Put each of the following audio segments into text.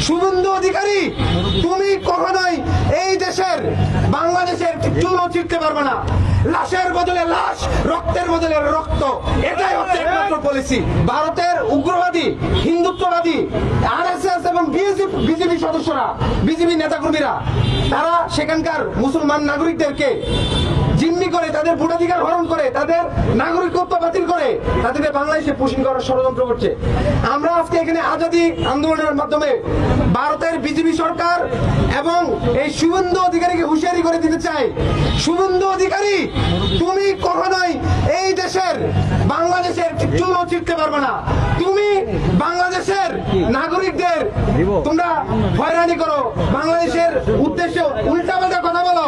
শুভেন্দু অধিকারী, তুমি কখনোই এই দেশের বাংলাদেশের চুলও ছিঁড়তে পারবে না। লাশের বদলে লাশ, রক্তের বদলে রক্ত, এটাই হচ্ছে একমাত্র পলিসি। ভারতের উগ্রবাদী, হিন্দুত্ববাদী আরএসএস এবং বিজেপি সদস্যরা, বিজেপি নেতাকর্মীরা, তারা সেখানকার মুসলমান নাগরিকদেরকে জিম্মি করে, তাদের ভোটাধিকার হরণ করে, তাদের নাগরিকত্ব বাতিল করে, তাদেরকে বাংলাদেশে পুষিং করার ষড়যন্ত্র করছে। আমরা আজকে এখানে আজাদী আন্দোলনের মাধ্যমে ভারতের বিজেপি সরকার এবং এই শুভেন্দু অধিকারীকে হুঁশিয়ারি করে দিতে চাই, শুভেন্দু অধিকারী, তুমি কখনোই এই দেশের বাংলাদেশের চুলও ছিঁড়তে পারবে না। তুমি বাংলাদেশের নাগরিকদের তোমরা হয়রানি করো, বাংলাদেশের উদ্দেশ্যে উল্টাপাল্টা কথা বলো,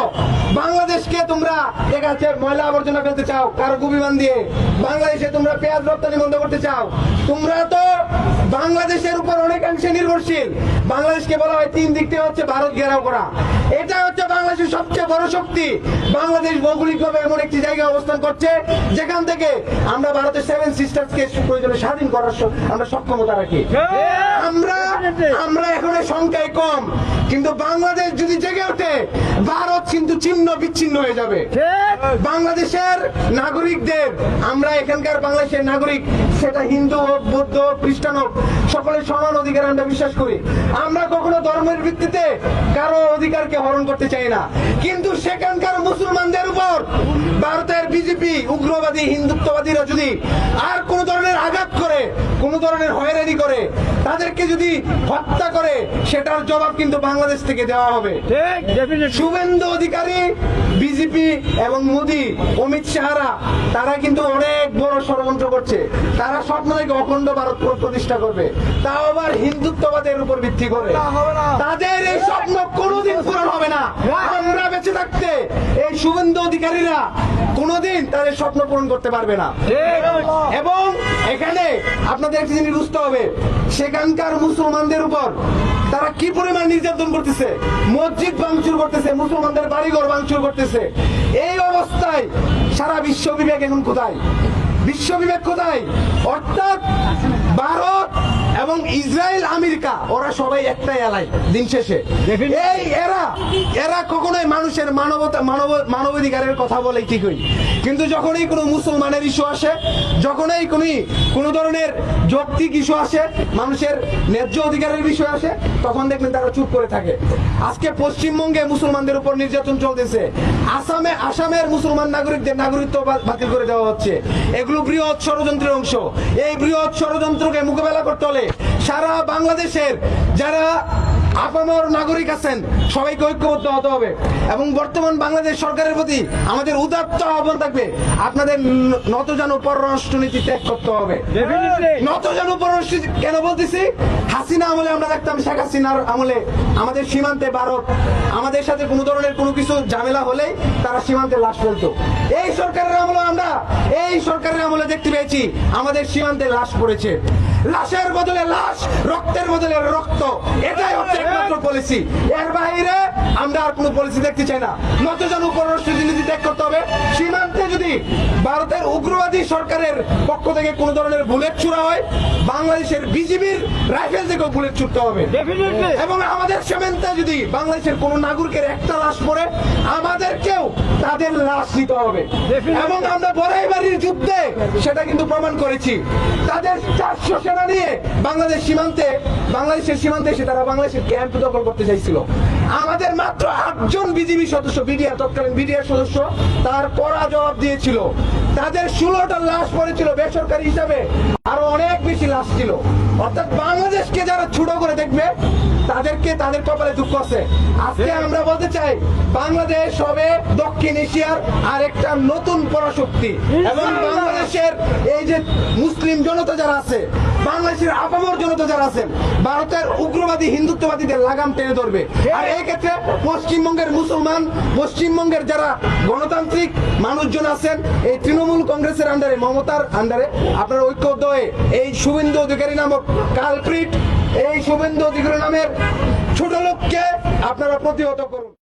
বাংলাদেশকে তোমরা ঠিক আছে ময়লা আবর্জনা ফেলতে চাও কারো বিমান দিয়ে, বাংলাদেশে তোমরা পেঁয়াজ রপ্তানি বন্ধ করতে চাও। তোমরা তো বাংলাদেশের উপর অনেকাংশে নির্ভরশীল। বাংলাদেশকে বলা হয় তিন দিক থেকে হচ্ছে ভারত ঘেরাও করা, এটা হচ্ছে বাংলাদেশের সবচেয়ে বড় শক্তি। বাংলাদেশ ভৌগোলিকভাবে এমন একটি জায়গায় অবস্থান করছে যেখান থেকে আমরা ভারতের সেভেন সিস্টার্সকে প্রয়োজনে স্বাধীন করার আমরা সক্ষমতা রাখি। আমরা এখন সংখ্যায় কম, কিন্তু বাংলাদেশ যদি জেগে ওঠে ভারত কিন্তু ছিন্ন বিচ্ছিন্ন হয়ে যাবে। বাংলাদেশের নাগরিকদের, আমরা এখানকার বাংলাদেশের নাগরিক, সেটা হিন্দু হোক, বৌদ্ধ, খ্রিস্টান হোক, সকলের সমান অধিকার আমরা বিশ্বাস করি। আমরা কখনো ধর্মের ভিত্তিতে কারো অধিকারকে হরণ করতে চাই না, কিন্তু সেখানকার মুসলমানদের উপর ভারতের বিজেপি উগ্রবাদী হিন্দুত্ববাদীরা যদি আর কোন ধরনের আঘাত করে, কোন ধরনের হয়রানি করে, তাদেরকে যদি হত্যা করে, সেটার জবাব কিন্তু বাংলাদেশ থেকে দেওয়া হবে। শুভেন্দু অধিকারী, বিজেপি এবং মোদী, অমিত শাহরা, তারা কিন্তু অনেক বড় ষড়যন্ত্র করছে। তারা স্বপ্ন থেকে অখণ্ড ভারত প্রতিষ্ঠা করবে, তাও আবার হিন্দুত্ববাদের উপর ভিত্তি করে। তাদের এই স্বপ্ন কোনোদিন পূরণ হবে না। আমরা বেঁচে থাকতে এই শুভেন্দু অধিকারীরা কোনোদিন তাদের স্বপ্ন পূরণ করতে পারবে না। এবং এখানে আপনাদের একটি জিনিস বুঝতে হবে, সেখানকার মুসলমানদের উপর তারা কি পরিমাণ নির্যাতন করতেছে, মসজিদ ভাঙচুর করতেছে, মুসলমানদের বাড়িঘর ভাঙচুর করতেছে। এই অবস্থায় সারা বিশ্ব বিবেক এখন কোথায়? বিশ্ব বিবেক কোথায়? অর্থাৎ ভারত এবং ইসরায়েল, আমেরিকা, ওরা সবাই একটাই এলাই দিন শেষে। এই এরা কখনোই মানুষের মানবাধিকারের কথা বলে ঠিকই, কিন্তু যখনই কোনো মুসলমানের ইস্যু আসে, যখনই কোনো ধরনের যৌক্তিক ইস্যু আসে, মানুষের ন্যায্য অধিকারের বিষয় আসে, তখন দেখলেন তারা চুপ করে থাকে। আজকে পশ্চিমবঙ্গে মুসলমানদের উপর নির্যাতন চলতেছে, আসামের মুসলমান নাগরিকদের নাগরিকত্ব বাতিল করে দেওয়া হচ্ছে। এগুলো বৃহৎ ষড়যন্ত্রের অংশ। এই বৃহৎ ষড়যন্ত্রকে মোকাবেলা করতে হলে সারা বাংলাদেশের যারা আপামর নাগরিক আছেন সবাইকে ঐক্যবদ্ধ হতে হবে। এবং বর্তমান বাংলাদেশ সরকারের প্রতি আমাদের উদাত্ত আহ্বান থাকবে, আপনাদের নতজানু পররাষ্ট্রনীতি ত্যাগ করতে হবে। নতজানু পররাষ্ট্রনীতি কেন বলতেছি? হাসিনা আমলে আমরা দেখতাম, শেখ হাসিনার আমলে আমাদের সীমান্তে ভারত আমাদের সাথে কোনো ধরনের কোনো কিছু ঝামেলা হলেই তারা সীমান্তে লাশ ফেলতো। এই সরকারের আমলে দেখতে পেয়েছি আমাদের সীমান্তে লাশ পড়েছে। লাশের বদলে লাশ, রক্তের বদলে রক্ত, এটাই হচ্ছে একমাত্র পলিসি। এর বাইরে আমরা আর কোনো পলিসি দেখতে চাই না। নতজানু পররাষ্ট্রনীতি ত্যাগ করতে হবে। সীমান্তে যদি ভারতের উগ্রবাদী সরকারের পক্ষ থেকে কোন ধরনের বুলেট ছুড়া হয়, বাংলাদেশের বিজিবির রাইফেল থেকেও বুলেট ছুটতে হবে। এবং আমাদের সীমান্তে যদি বাংলাদেশের কোন নাগরিকের একটা লাশ পড়ে, আমাদেরকেও তাদের লাশ নিতে হবে। এবং আমরা বড়াইবাড়ির যুদ্ধে সেটা কিন্তু প্রমাণ করেছি। তাদের 400 সেনা নিয়ে বাংলাদেশের সীমান্তে এসে তারা বাংলাদেশের ক্যাম্প দখল করতে চাইছিল। আমাদের মাত্র 8 জন বিজিবি সদস্য, তৎকালীন বিডিআর সদস্য, তার কড়া জবাব দিয়েছিল। তাদের 16টা লাশ পড়েছিল বেসরকারি হিসাবে, আরো অনেক বেশি লাশ ছিল। অর্থাৎ বাংলাদেশকে যারা ছোট করে দেখবে তাদের কপালে দুঃখ আছে। আজকে আমরা বলতে চাই, বাংলাদেশ হবে দক্ষিণ এশিয়ার আর একটা নতুন পরাশক্তি। এবং বাংলাদেশের এই যে মুসলিম জনতা যারা আছে, বাংলাদেশের আপামর জনতা যারা আছেন, ভারতের উগ্রবাদী হিন্দুত্ববাদীদের লাগাম টেনে ধরবে। আর এই ক্ষেত্রে পশ্চিমবঙ্গের মুসলমান, পশ্চিমবঙ্গের যারা গণতান্ত্রিক মানুষজন আছেন, এই তৃণমূল কংগ্রেসের আন্ডারে, মমতার আন্ডারে আপনারা ঐক্যবদ্ধ হয়ে এই শুভেন্দু অধিকারী নামক কালপ্রিট, এই শুভেন্দু অধিকারী নামের ছোট লোককে আপনারা প্রতিহত করুন।